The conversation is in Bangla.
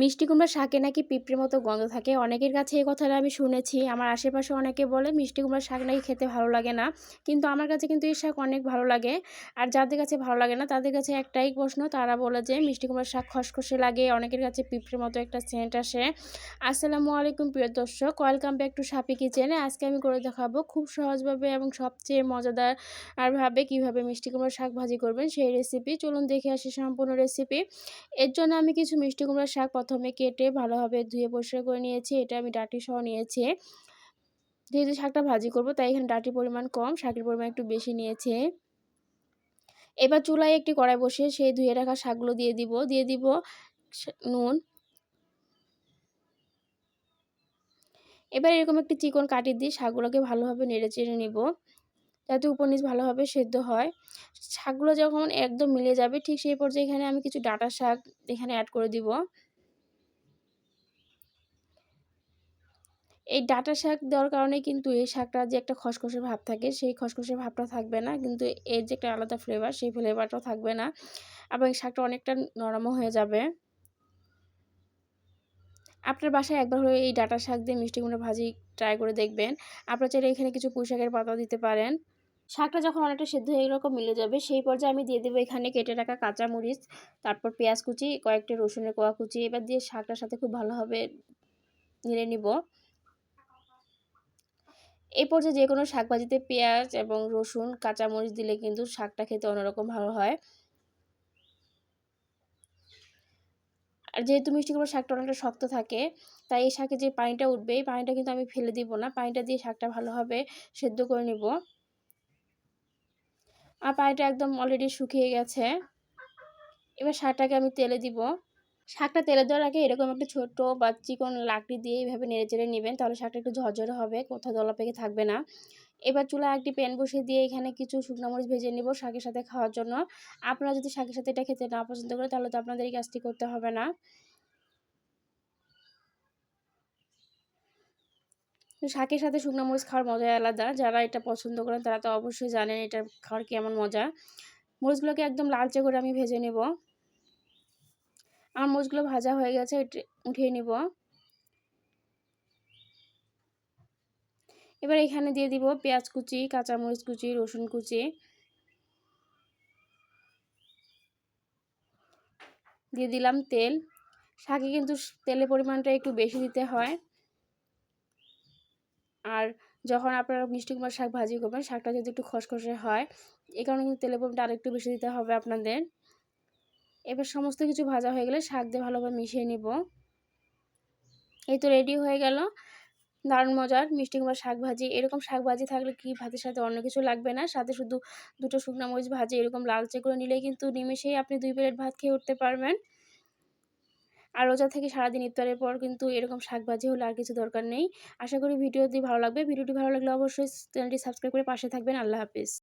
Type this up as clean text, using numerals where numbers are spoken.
মিষ্টি কুমড়ার শাকে নাকি পিঁপড়ের মতো গন্ধ থাকে। অনেকের কাছে এই কথাটা আমি শুনেছি। আমার আশেপাশে অনেকে বলে মিষ্টি কুমড়ার শাক নাকি খেতে ভালো লাগে না। কিন্তু আমার কাছে কিন্তু এই শাক অনেক ভালো লাগে। আর যাদের কাছে ভালো লাগে না তাদের কাছে একটাই প্রশ্ন, তারা বলে যে মিষ্টি কুমড়ার শাক খসখসে লাগে। অনেকের কাছে পিঁপড়ের মতো একটা সেন্ট আসে। আসসালামু আলাইকুম প্রিয় দর্শক। ওয়েলকাম ব্যাক টু সাপি কিচেনে। আজকে আমি করে দেখাবো খুব সহজভাবে এবং সবচেয়ে মজাদার ভাবে কিভাবে মিষ্টি কুমড়ার শাক ভাজি করবেন সেই রেসিপি। চলুন দেখে আসি সম্পূর্ণ রেসিপি। এর জন্য আমি কিছু মিষ্টি কুমড়ার শাক প্রথমে কেটে ভালোভাবে ধুয়ে পরিষ্কার করে নিয়েছি। এটা আমি ডাঁটি সহ নিয়েছি। যেহেতু শাকটা ভাজি করব তাই এখানে ডাঁটির পরিমাণ কম, শাকের পরিমাণ একটু বেশি নিয়েছি। এবার চুলায় একটি কড়াই বসিয়ে সেই ধুয়ে রাখা শাকগুলো দিয়ে দিব নুন। এবার এরকম একটি চিকন কাঠি দিয়ে শাকগুলোকে ভালোভাবে নেড়েচেড়ে নিব, যাতে উপর নিচ ভালোভাবে সেদ্ধ হয়। শাকগুলো যখন একদম মিলে যাবে ঠিক সেই পর্যায়ে এখানে আমি কিছু ডাঁটা শাক এখানে অ্যাড করে দিব। এই ডাঁটা শাক দেওয়ার কারণে কিন্তু এই শাকটার যে একটা খসখসে ভাব থাকে, সেই খসখসে ভাবটা থাকবে না। কিন্তু এর যে একটা আলাদা ফ্লেভার, সেই ফ্লেভারটাও থাকবে না। এবং এই শাকটা অনেকটা নরমও হয়ে যাবে। আপনার বাসায় একবার হলেও এই ডাঁটা শাক দিয়ে মিষ্টি কুমড়া ভাজি ট্রাই করে দেখবেন। আপনারা চাইলে এখানে কিছু পুঁইশাকের পাতাও দিতে পারেন। শাকটা যখন অনেকটা সেদ্ধ হয়ে এরকম মিলে যাবে, সেই পর্যায়ে আমি দিয়ে দেবো এখানে কেটে রাখা কাঁচামরিচ, তারপর পেঁয়াজ কুচি, কয়েকটা রসুনের কোয়া কুচি। এবার দিয়ে শাকটার সাথে খুব ভালোভাবে নেড়ে নিব। এই পর্যায়ে যেকোনো শাক ভাজিতে পেঁয়াজ এবং রসুন, কাঁচামরিচ দিলে কিন্তু শাকটা খেতে অন্যরকম ভালো হয়। আর যেহেতু মিষ্টি কুমড়ার শাকটা অনেকটা শক্ত থাকে, তাই এই শাকে যে পানিটা উঠবে, এই পানিটা কিন্তু আমি ফেলে দিব না। পানিটা দিয়ে শাকটা ভালোভাবে সেদ্ধ করে নিব। আর পানিটা একদম অলরেডি শুকিয়ে গেছে। এবার শাকটাকে আমি তেলে দিব। শাকটা তেলে দেওয়ার আগে এরকম একটা ছোট বা চিকন লাকড়ি দিয়ে এইভাবে নেড়েচেড়ে নিবেন, তাহলে শাকটা একটু ঝরঝরে হবে, কোথাও দলা পেকে থাকবে না। এবার চুলায় একটি প্যান বসিয়ে দিয়ে এখানে কিছু শুকনো মরিচ ভেজে নিব শাকের সাথে খাওয়ার জন্য। আপনারা যদি শাকের সাথে এটা খেতে না পছন্দ করেন তাহলে তো আপনাদের এই কাজটি করতে হবে না। তো শাকের সাথে শুকনো মরিচ খাওয়ার মজাই আলাদা। যারা এটা পছন্দ করেন তারা তো অবশ্যই জানেন এটা খাওয়ার কেমন মজা। মরিচগুলোকে একদম লালচে করে আমি ভেজে নেব। আমার মরিচগুলো ভাজা হয়ে গেছে, উঠিয়ে নিব। এবার এখানে দিয়ে দিব পেঁয়াজ কুচি, কাঁচামরিচ কুচি, রসুন কুচি। দিয়ে দিলাম তেল। শাকে কিন্তু তেলের পরিমাণটা একটু বেশি দিতে হয়। আর যখন আপনারা মিষ্টি কুমড়ার শাক ভাজি করবেন, শাকটা যদি একটু খসখসে হয়, এই কারণে কিন্তু তেলের পরিমাণটা আরেকটু বেশি দিতে হবে আপনাদের। এবার সমস্ত কিছু ভাজা হয়ে গেলে শাক দিয়ে ভালোভাবে মিশিয়ে নিব। এই তো রেডি হয়ে গেল দারুণ মজার মিষ্টি কুমড়ার শাক ভাজি। এরকম শাক ভাজি থাকলে কি ভাতের সাথে অন্য কিছু লাগবে না। সাথে শুধু দুটো শুকনো মরিচ ভাজি এরকম লালচে করে নিলেই কিন্তু নিমেষেই আপনি 2 প্লেট ভাত খেয়ে উঠতে পারবেন। আর রোজা থেকে সারাদিন ইফতারের পর কিন্তু এরকম শাক ভাজি হলে আর কিছু দরকার নেই। আশা করি ভিডিওটি ভালো লাগবে। ভিডিওটি ভালো লাগলে অবশ্যই চ্যানেলটি সাবস্ক্রাইব করে পাশে থাকবেন। আল্লাহ হাফেজ।